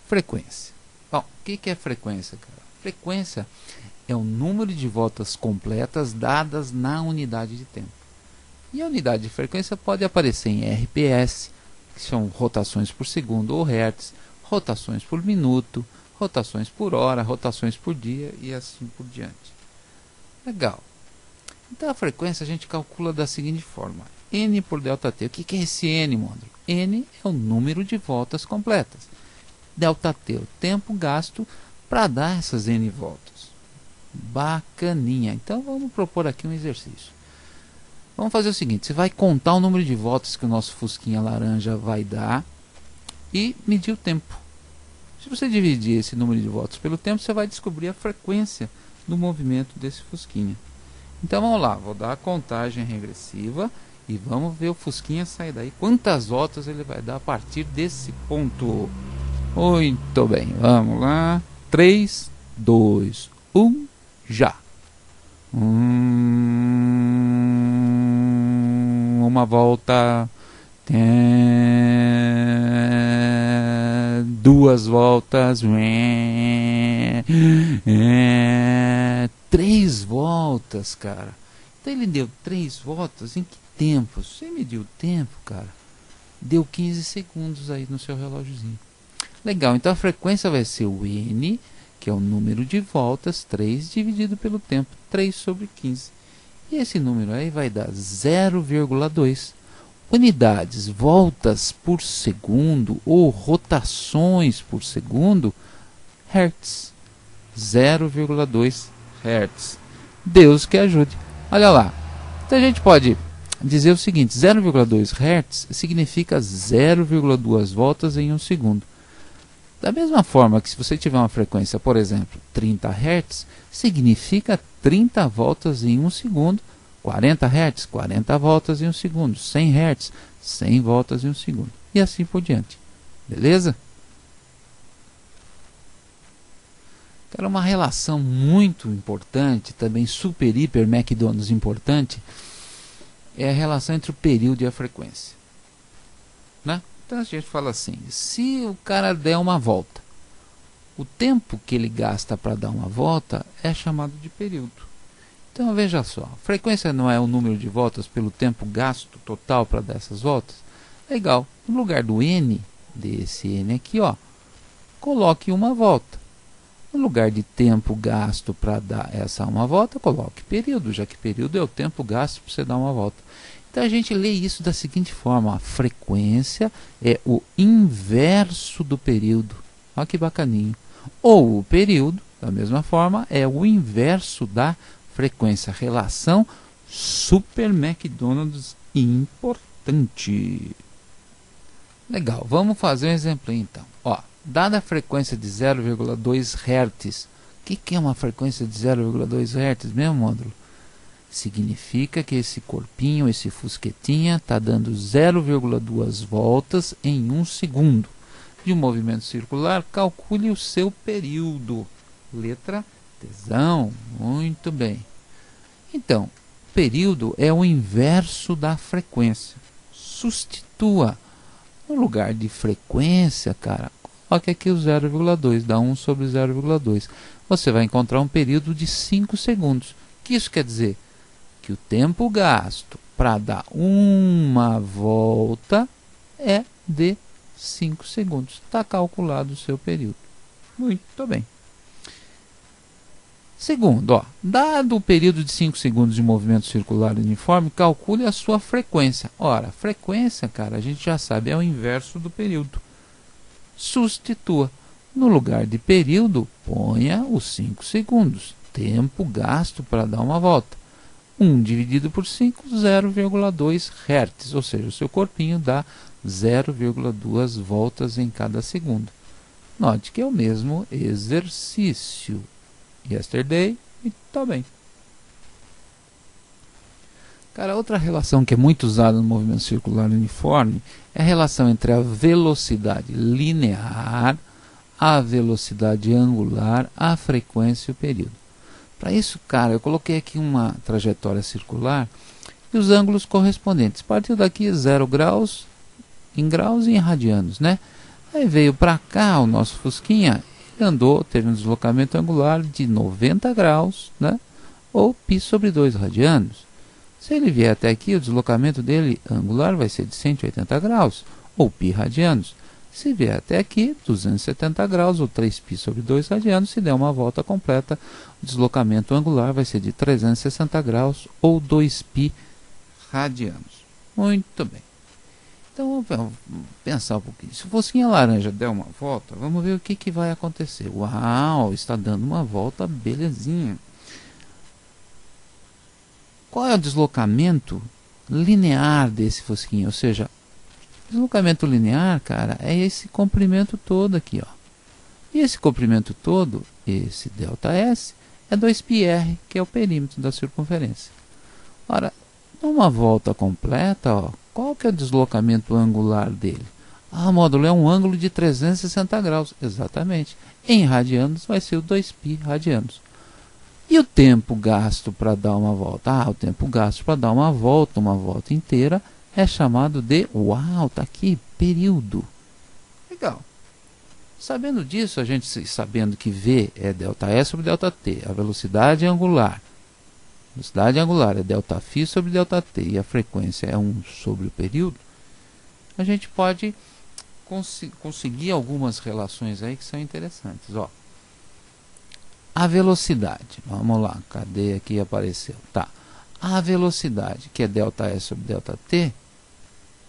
Frequência. Bom, o que é frequência, cara? Frequência é o número de voltas completas dadas na unidade de tempo. E a unidade de frequência pode aparecer em RPS, que são rotações por segundo, ou Hertz, rotações por minuto, rotações por hora, rotações por dia e assim por diante. Legal. Então a frequência a gente calcula da seguinte forma: N por ΔT. O que é esse N, Môndolo? N é o número de voltas completas. ΔT é o tempo gasto para dar essas N voltas. Bacaninha. Então vamos propor aqui um exercício. Vamos fazer o seguinte: você vai contar o número de voltas que o nosso fusquinha laranja vai dar e medir o tempo. Se você dividir esse número de voltas pelo tempo, você vai descobrir a frequência do movimento desse fusquinha. Então vamos lá, vou dar a contagem regressiva e vamos ver o fusquinha sair daí. Quantas voltas ele vai dar a partir desse ponto? Muito bem, vamos lá. 3, 2, 1, já. Uma volta. Duas voltas. 3 voltas, cara. Então ele deu 3 voltas em que tempo? Se você mediu o tempo, cara, deu 15 segundos aí no seu relógiozinho. Legal, então a frequência vai ser o N, que é o número de voltas, 3 dividido pelo tempo, 3 sobre 15. E esse número aí vai dar 0,2 unidades, voltas por segundo ou rotações por segundo, Hertz. 0,2 Hertz. Deus que ajude. Olha lá. Então a gente pode dizer o seguinte: 0,2 Hertz significa 0,2 voltas em 1 segundo. Da mesma forma que se você tiver uma frequência, por exemplo, 30 Hz, significa 30 voltas em 1 segundo, 40 Hz, 40 voltas em 1 segundo, 100 Hz, 100 voltas em 1 segundo, e assim por diante. Beleza? Era uma relação muito importante, também super, hiper, McDonald's importante, é a relação entre o período e a frequência. Né? Então a gente fala assim: se o cara der uma volta, o tempo que ele gasta para dar uma volta é chamado de período. Então veja só, a frequência não é o número de voltas pelo tempo gasto total para dar essas voltas? Legal, no lugar do N, desse N aqui, ó, coloque uma volta. No lugar de tempo gasto para dar essa uma volta, coloque período, já que período é o tempo gasto para você dar uma volta. Então a gente lê isso da seguinte forma: a frequência é o inverso do período. Olha que bacaninho. Ou o período, da mesma forma, é o inverso da frequência. Relação super McDonald's importante. Legal, vamos fazer um exemplo então. Ó, dada a frequência de 0,2 Hz, o que é uma frequência de 0,2 Hz mesmo, Môndolo? Significa que esse corpinho, esse fusquetinha, está dando 0,2 voltas em 1 segundo. De um movimento circular, calcule o seu período. Letra tesão. Muito bem. Então, período é o inverso da frequência. Substitua. No lugar de frequência, cara, coloque aqui o 0,2, dá 1 sobre 0,2. Você vai encontrar um período de 5 segundos. O que isso quer dizer? Que o tempo gasto para dar uma volta é de 5 segundos. Está calculado o seu período. Muito bem. Segundo, ó, dado o período de 5 segundos de movimento circular uniforme, calcule a sua frequência. Ora, frequência, cara, a gente já sabe, é o inverso do período. Substitua. No lugar de período, ponha os 5 segundos. Tempo gasto para dar uma volta. 1 dividido por 5, 0,2 Hz. Ou seja, o seu corpinho dá 0,2 voltas em cada segundo. Note que é o mesmo exercício. Yesterday, e tá bem. Cara, outra relação que é muito usada no movimento circular uniforme é a relação entre a velocidade linear, a velocidade angular, a frequência e o período. Para isso, cara, eu coloquei aqui uma trajetória circular e os ângulos correspondentes. Partiu daqui 0 graus em graus e em radianos, né? Aí veio para cá o nosso Fusquinha, ele andou, teve um deslocamento angular de 90 graus, né? Ou π sobre 2 radianos. Se ele vier até aqui, o deslocamento dele angular vai ser de 180 graus, ou π radianos. Se vier até aqui, 270 graus, ou 3π sobre 2 radianos. Se der uma volta completa, o deslocamento angular vai ser de 360 graus, ou 2π radianos. Muito bem. Então, vamos pensar um pouquinho. Se o Fusquinha laranja der uma volta, vamos ver o que vai acontecer. Uau, está dando uma volta belezinha. Qual é o deslocamento linear desse Fusquinha? Ou seja, deslocamento linear, cara, é esse comprimento todo aqui, ó. E esse comprimento todo, esse ΔS, é 2πr, que é o perímetro da circunferência. Ora, numa volta completa, ó, qual que é o deslocamento angular dele? Ah, módulo, é um ângulo de 360 graus. Exatamente. Em radianos vai ser o 2π radianos. E o tempo gasto para dar uma volta? Ah, o tempo gasto para dar uma volta inteira, é chamado de, uau, tá aqui, período. Legal. Sabendo disso, a gente sabendo que V é ΔS sobre ΔT, a velocidade angular. A velocidade angular é ΔΦ sobre ΔT e a frequência é 1 sobre o período, a gente pode conseguir algumas relações aí que são interessantes. Ó, a velocidade, vamos lá, cadê aqui apareceu? Tá. A velocidade, que é ΔS sobre ΔT,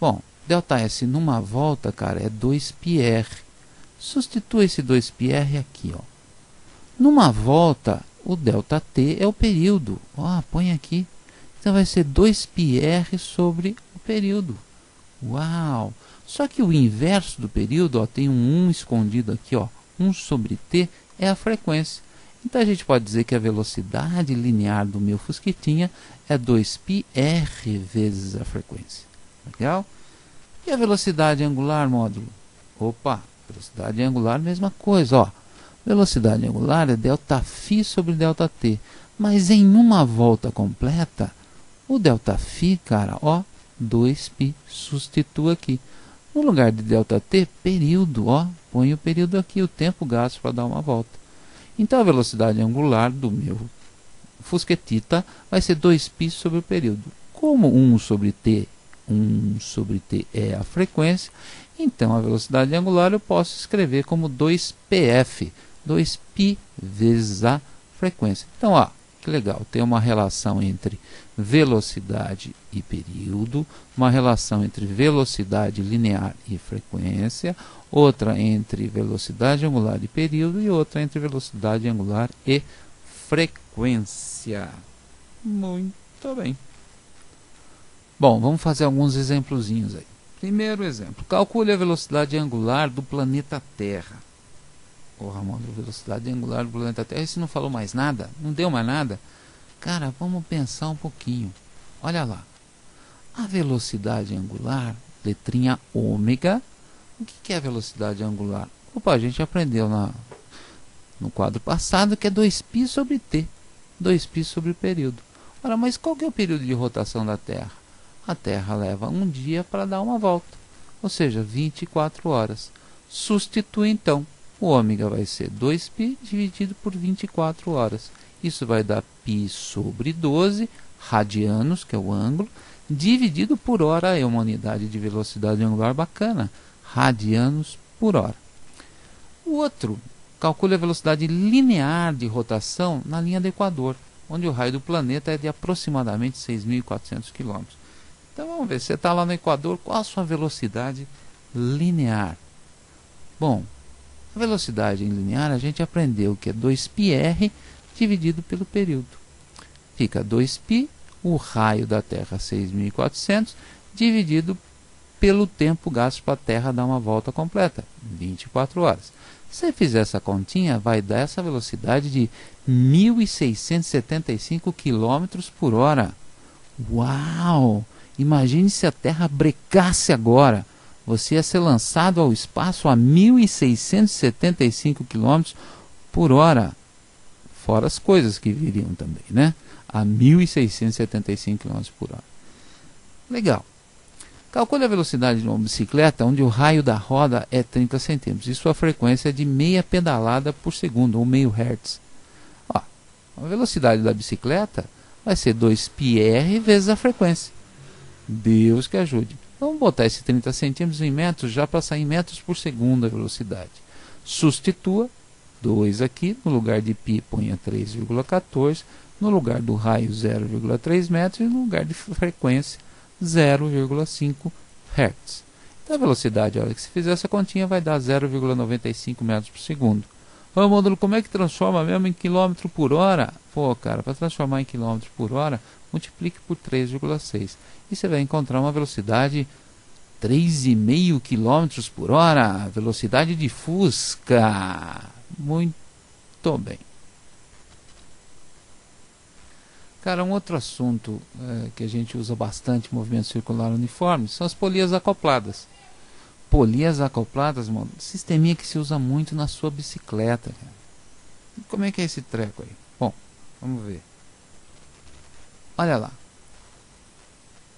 bom, ΔS numa volta, cara, é 2πr. Substitua esse 2πr aqui, ó. Numa volta, o ΔT é o período. Ó, põe aqui. Então vai ser 2πr sobre o período. Uau! Só que o inverso do período, ó, tem um 1 escondido aqui, ó. 1 sobre t é a frequência. Então a gente pode dizer que a velocidade linear do meu Fusquitinha é 2πr vezes a frequência. Legal? E a velocidade angular, módulo? Opa, velocidade angular, mesma coisa, ó. Velocidade angular é ΔΦ sobre ΔT. Mas em uma volta completa, o ΔΦ, cara, ó, 2π, substitua aqui. No lugar de ΔT, período, ó, põe o período aqui, o tempo gasto para dar uma volta. Então a velocidade angular do meu Fusquetita vai ser 2π sobre o período. Como 1 sobre t é a frequência, então a velocidade angular eu posso escrever como 2πf, 2π vezes a frequência. Então, ó, que legal, tem uma relação entre velocidade e período, uma relação entre velocidade linear e frequência, outra entre velocidade angular e período e outra entre velocidade angular e frequência. Muito bem. Bom, vamos fazer alguns exemplozinhos aí. Primeiro exemplo, calcule a velocidade angular do planeta Terra. Ô, Ramon, a velocidade angular do planeta Terra, você não falou mais nada? Não deu mais nada? Cara, vamos pensar um pouquinho. Olha lá. A velocidade angular, letrinha ômega. O que é a velocidade angular? Opa, a gente aprendeu no quadro passado que é 2π sobre t. 2π sobre o período. Ora, mas qual que é o período de rotação da Terra? A Terra leva um dia para dar uma volta, ou seja, 24 horas. Substitui então, o ômega vai ser 2π dividido por 24 horas. Isso vai dar π sobre 12 radianos, que é o ângulo, dividido por hora, é uma unidade de velocidade angular bacana, radianos por hora. O outro, calcule a velocidade linear de rotação na linha do Equador, onde o raio do planeta é de aproximadamente 6.400 km. Então vamos ver, você está lá no Equador, qual a sua velocidade linear? Bom, a velocidade linear a gente aprendeu que é 2πr dividido pelo período. Fica 2π, o raio da Terra 6.400, dividido pelo tempo gasto para a Terra dar uma volta completa, 24 horas. Se você fizer essa continha, vai dar essa velocidade de 1.675 km por hora. Uau! Imagine se a Terra brecasse agora. Você ia ser lançado ao espaço a 1.675 km por hora. Fora as coisas que viriam também, né? A 1.675 km por hora. Legal. Calcule a velocidade de uma bicicleta onde o raio da roda é 30 centímetros e sua frequência é de meia pedalada por segundo, ou meio hertz. Ó, a velocidade da bicicleta vai ser 2πr vezes a frequência. Deus que ajude. Vamos botar esse 30 centímetros em metros já para sair em metros por segundo a velocidade. Substitua 2 aqui, no lugar de π ponha 3,14, no lugar do raio 0,3 metros e no lugar de frequência 0,5 Hz. Então a velocidade, a hora que você fizer essa continha, vai dar 0,95 metros por segundo. Ô módulo, como é que transforma mesmo em quilômetro por hora? Pô, cara, para transformar em quilômetro por hora, multiplique por 3,6. E você vai encontrar uma velocidade 3,5 km por hora, velocidade de Fusca. Muito bem. Cara, um outro assunto que a gente usa bastante em movimento circular uniforme são as polias acopladas. Polias acopladas, mano, sisteminha que se usa muito na sua bicicleta. Cara. Como é que é esse treco aí? Bom, vamos ver. Olha lá.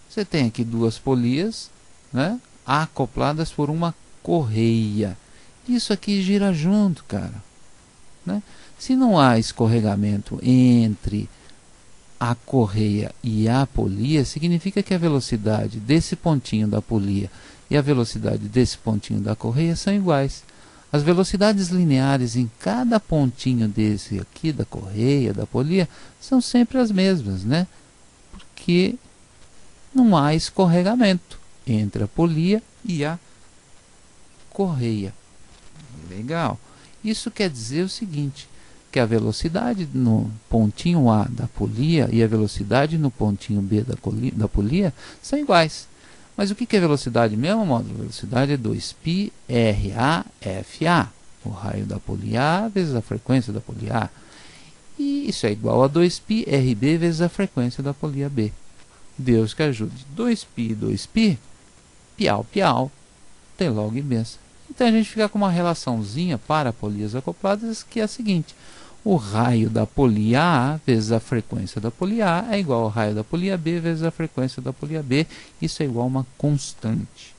Você tem aqui duas polias, né, acopladas por uma correia. Isso aqui gira junto, cara. Né? Se não há escorregamento entre a correia e a polia, significa que a velocidade desse pontinho da polia e a velocidade desse pontinho da correia são iguais. As velocidades lineares em cada pontinho desse aqui, da correia, da polia, são sempre as mesmas, né? Porque não há escorregamento entre a polia e a correia. Legal. Isso quer dizer o seguinte, que a velocidade no pontinho A da polia e a velocidade no pontinho B da polia são iguais. Mas o que é velocidade mesmo, módulo? Velocidade é 2π RAFA, o raio da polia A vezes a frequência da polia A. E isso é igual a 2π RB vezes a frequência da polia B. Deus que ajude. 2π, 2π, piau, piau, tem logo e benção. Então a gente fica com uma relaçãozinha para polias acopladas que é a seguinte. O raio da polia A vezes a frequência da polia A é igual ao raio da polia B vezes a frequência da polia B. Isso é igual a uma constante.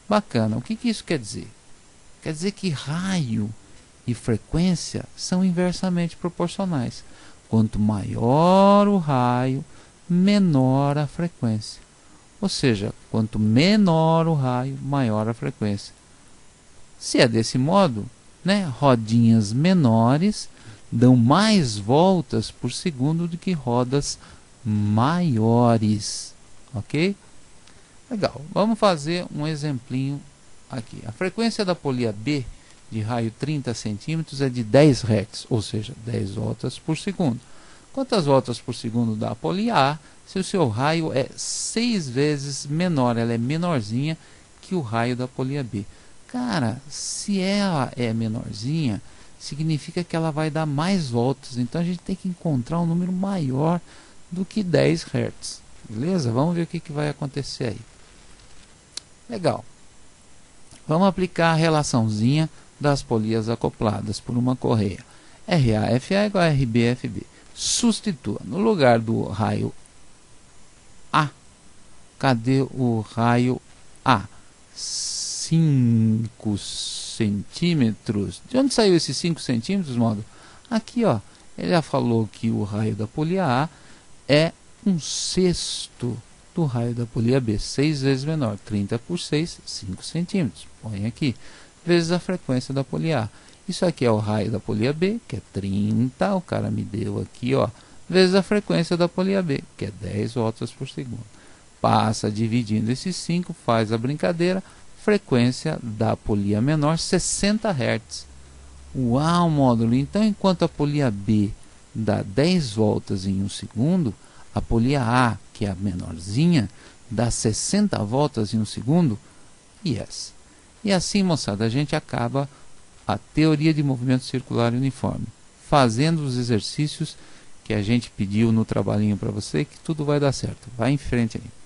Bacana. O que isso quer dizer? Quer dizer que raio e frequência são inversamente proporcionais. Quanto maior o raio, menor a frequência. Ou seja, quanto menor o raio, maior a frequência. Se é desse modo, né, rodinhas menores dão mais voltas por segundo do que rodas maiores. Ok? Legal. Vamos fazer um exemplinho aqui. A frequência da polia B de raio 30 centímetros é de 10 Hz, ou seja, 10 voltas por segundo. Quantas voltas por segundo dá a polia A se o seu raio é 6 vezes menor, ela é menorzinha que o raio da polia B? Cara, se ela é menorzinha, significa que ela vai dar mais voltas. Então a gente tem que encontrar um número maior do que 10 Hz. Beleza? Vamos ver o que vai acontecer aí. Legal. Vamos aplicar a relaçãozinha das polias acopladas por uma correia. RAFA é igual a RBFB. Substitua. No lugar do raio A, cadê o raio A? 5 centímetros. De onde saiu esses 5 centímetros, modo? Aqui, ó. Ele já falou que o raio da polia A é 1/6 do raio da polia B. 6 vezes menor. 30 por 6, 5 centímetros. Põe aqui. Vezes a frequência da polia A. Isso aqui é o raio da polia B, que é 30. O cara me deu aqui, ó. Vezes a frequência da polia B, que é 10 voltas por segundo. Passa dividindo esses 5, faz a brincadeira. Frequência da polia menor, 60 Hz. Uau, módulo! Então, enquanto a polia B dá 10 voltas em 1 segundo, a polia A, que é a menorzinha, dá 60 voltas em 1 segundo? Yes. E assim, moçada, a gente acaba a teoria de movimento circular uniforme, fazendo os exercícios que a gente pediu no trabalhinho para você, que tudo vai dar certo. Vai em frente aí.